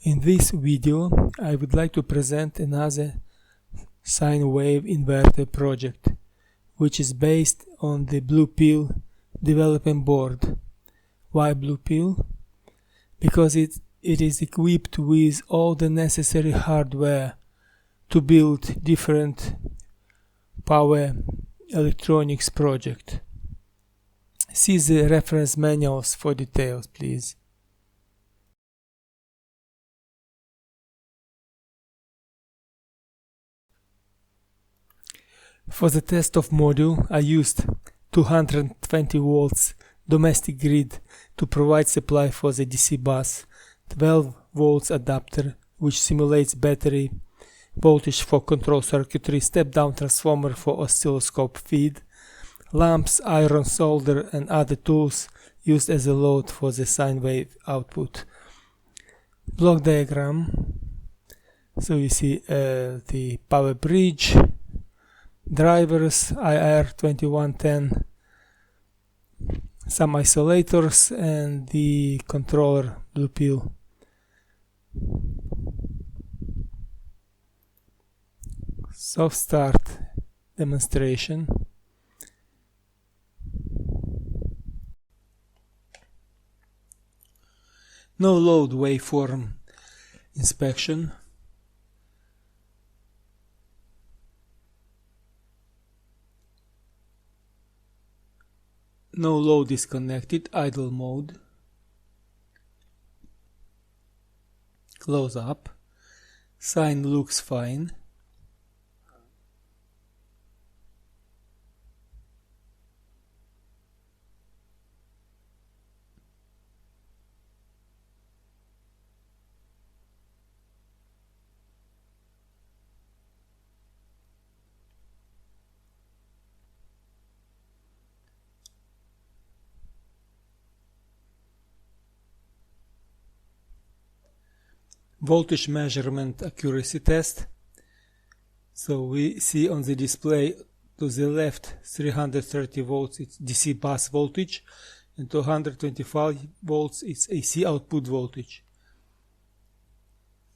In this video, I would like to present another Sine Wave Inverter project, which is based on the Blue Pill development board. Why Blue Pill? Because it is equipped with all the necessary hardware to build different power electronics project. See the reference manuals for details, please. For the test of module, I used 220 volts domestic grid to provide supply for the DC bus, 12 volts adapter which simulates battery voltage for control circuitry, step-down transformer for oscilloscope feed, lamps, iron solder and other tools used as a load for the sine wave output. Block diagram. So you see the power bridge, drivers IR2110, some isolators and the controller Blue Pill. Soft start demonstration. No load waveform inspection. No load disconnected, idle mode. Close up. Sine looks fine. Voltage measurement accuracy test. So we see on the display to the left 330 volts it's DC bus voltage and 225 volts it's AC output voltage.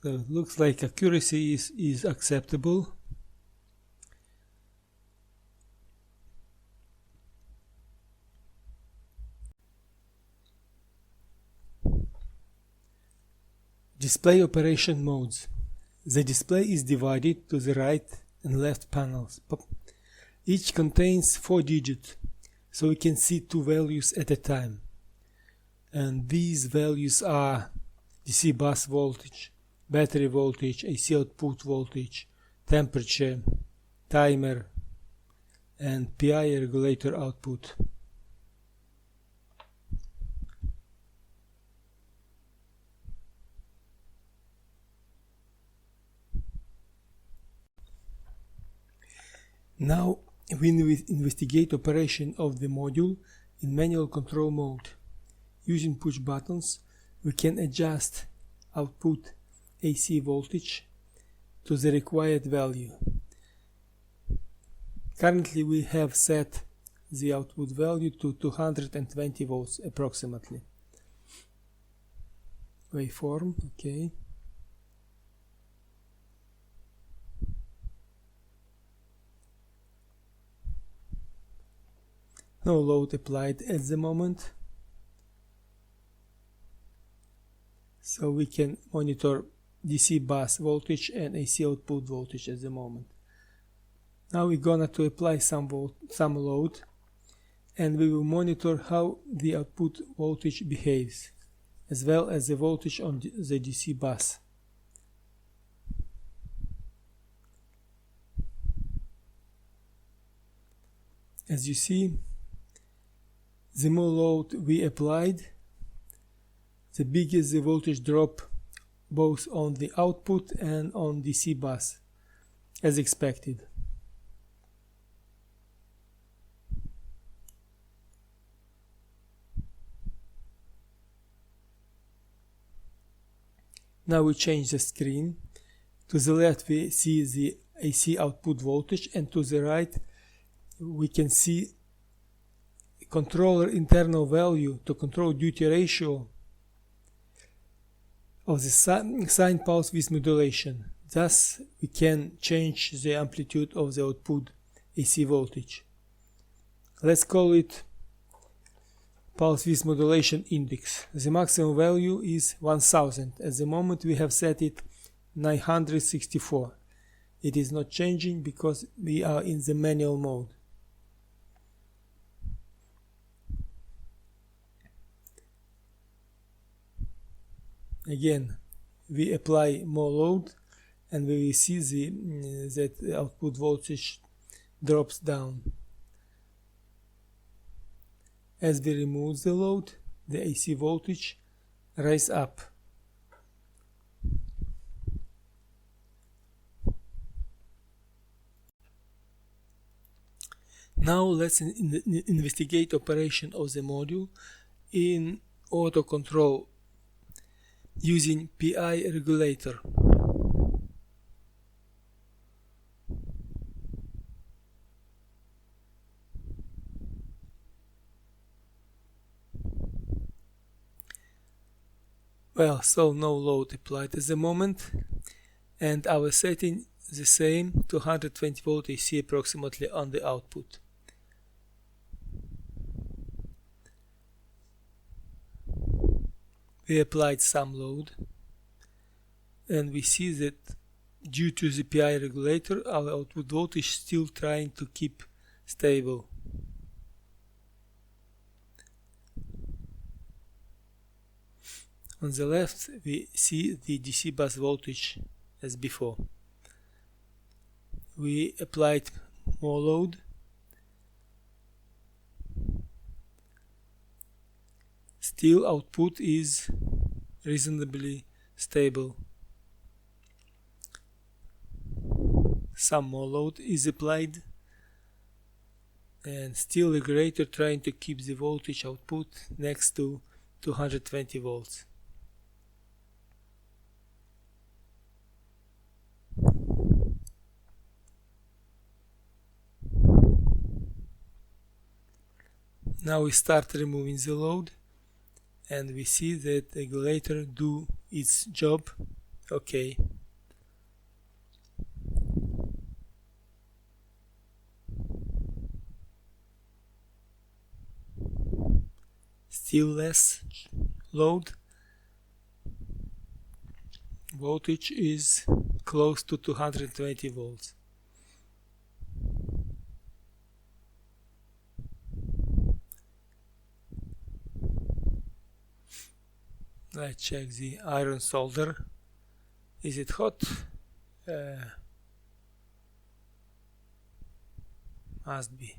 So it looks like accuracy is acceptable. Display operation modes. The display is divided to the right and left panels. Each contains 4 digits, so we can see 2 values at a time. And these values are DC bus voltage, battery voltage, AC output voltage, temperature, timer, and PI-regulator output. Now we investigate operation of the module in manual control mode. Using push buttons, we can adjust output AC voltage to the required value. Currently we have set the output value to 220 volts approximately. Waveform, okay. No load applied at the moment, so we can monitor DC bus voltage and AC output voltage at the moment. Now we're gonna to apply some load, and we will monitor how the output voltage behaves, as well as the voltage on the DC bus. As you see, the more load we applied, the bigger the voltage drop both on the output and on DC bus, as expected. Now we change the screen. To the left we see the AC output voltage, and to the right we can see controller internal value to control duty ratio of the sine pulse with modulation. Thus, we can change the amplitude of the output AC voltage. Let's call it pulse width modulation index. The maximum value is 1000. At the moment we have set it 964. It is not changing because we are in the manual mode. Again, we apply more load and we will see that the output voltage drops down. As we remove the load, the AC voltage rises up. Now let's investigate operation of the module in auto control using PI-regulator. Well, so no load applied at the moment, and our setting the same, 220 volt AC approximately on the output. We applied some load, and we see that due to the PI regulator our output voltage is still trying to keep stable. On the left we see the DC bus voltage as before. We applied more load. Still output is reasonably stable. Some more load is applied and still regulator trying to keep the voltage output next to 220 volts. Now we start removing the load and we see that the regulator do its job okay. Still less load. Voltage is close to 220 volts. Let's check the iron solder. Is it hot? Must be.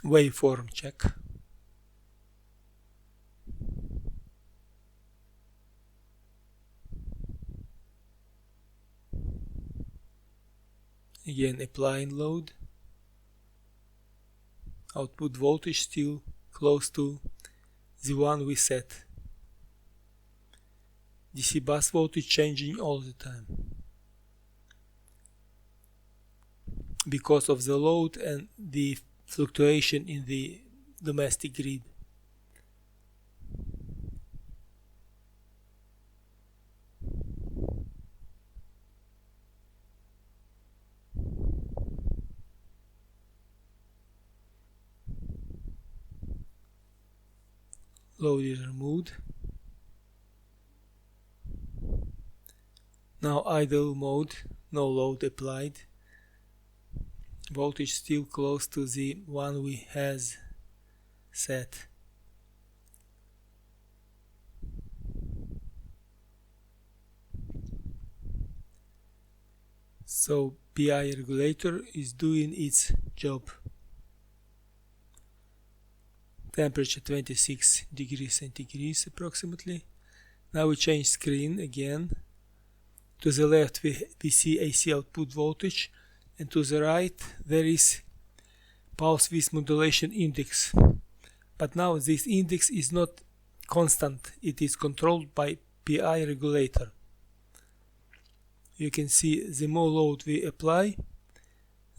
Waveform check. Again applying load. Output voltage still close to the one we set. DC bus voltage changing all the time because of the load and the fluctuation in the domestic grid. Load is removed. Now idle mode, no load applied. Voltage still close to the one we has set. So PI regulator is doing its job. Temperature 26 degrees centigrade approximately. Now we change screen again. To the left we see AC output voltage, and to the right there is pulse width modulation index. But now this index is not constant, it is controlled by PI regulator. you can see the more load we apply,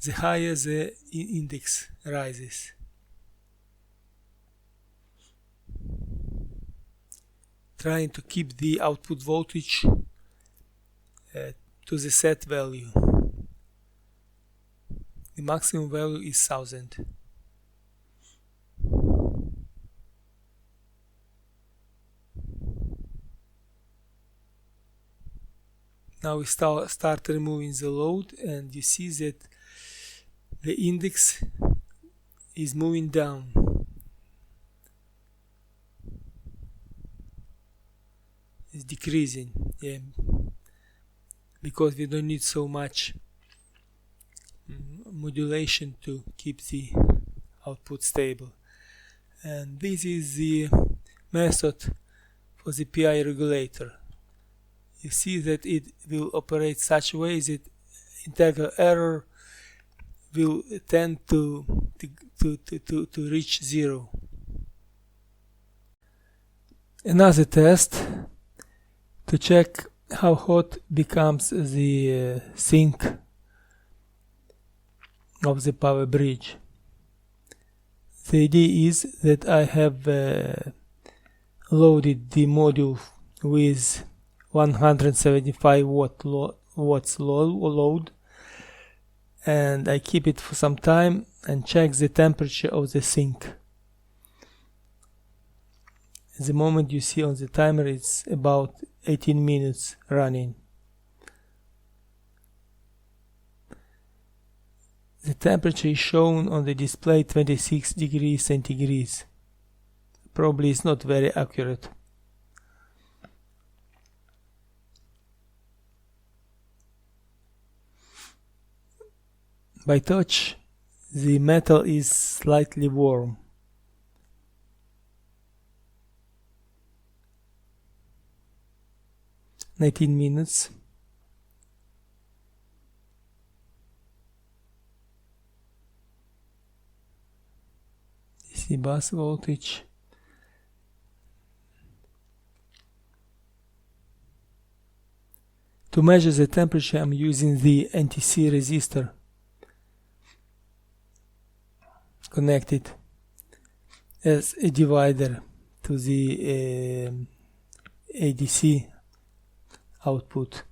the higher the index rises. Trying to keep the output voltage to the set value. The maximum value is 1000. Now we start removing the load, and you see that the index is moving down. It's decreasing, yeah, because we don't need so much modulation to keep the output stable. And this is the method for the PI regulator. You see that it will operate such a way that integral error will tend to reach 0. Another test to check how hot becomes the sink of the power bridge. The idea is that I have loaded the module with 175 watts load, and I keep it for some time and check the temperature of the sink. At the moment you see on the timer it's about 18 minutes running. The temperature is shown on the display 26 degrees centigrade. Probably it's not very accurate. By touch, the metal is slightly warm. "19 minutes. DC bus voltage. To measure the temperature, I'm using the NTC resistor connected as a divider to the ADC output.